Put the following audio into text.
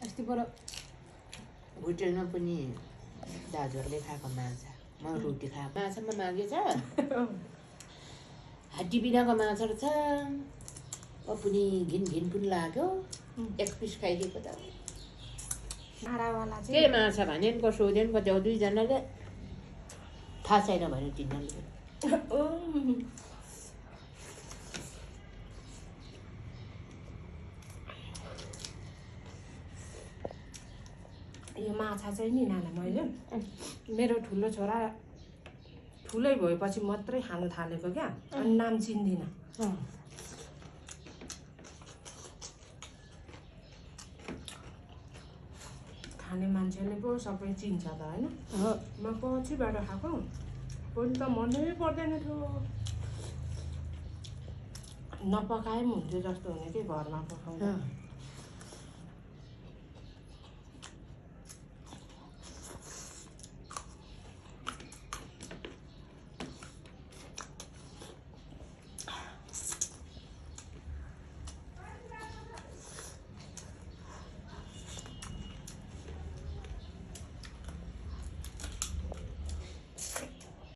अस्ति पर होटेलमा पनि दाजुहरूले खाएको माछा म रोटी खा माछामा मागेछ हड्डी बिनाको माछा छ पनि घिन घिन पनि लाग्यो एक पिस खाइदिएको त के माछा भने सोधेन कति दुईजनाले थाहा छैन भने तिनीहरूले यो माछा चाहिँ नि नाना मैले मेरो ठुलो छोरा ठुलै भएपछि मात्रै खानु थालेको क्या अनि नाम चिन्दिनँ खाने मान्छेले पो सबै चिन्छ त होइन म पछिबाट खाएको पनि त मनै पर्दैन थियो नपकाए पनि हुन्थ्यो जस्तो हुने कि घरमा पकाउँदा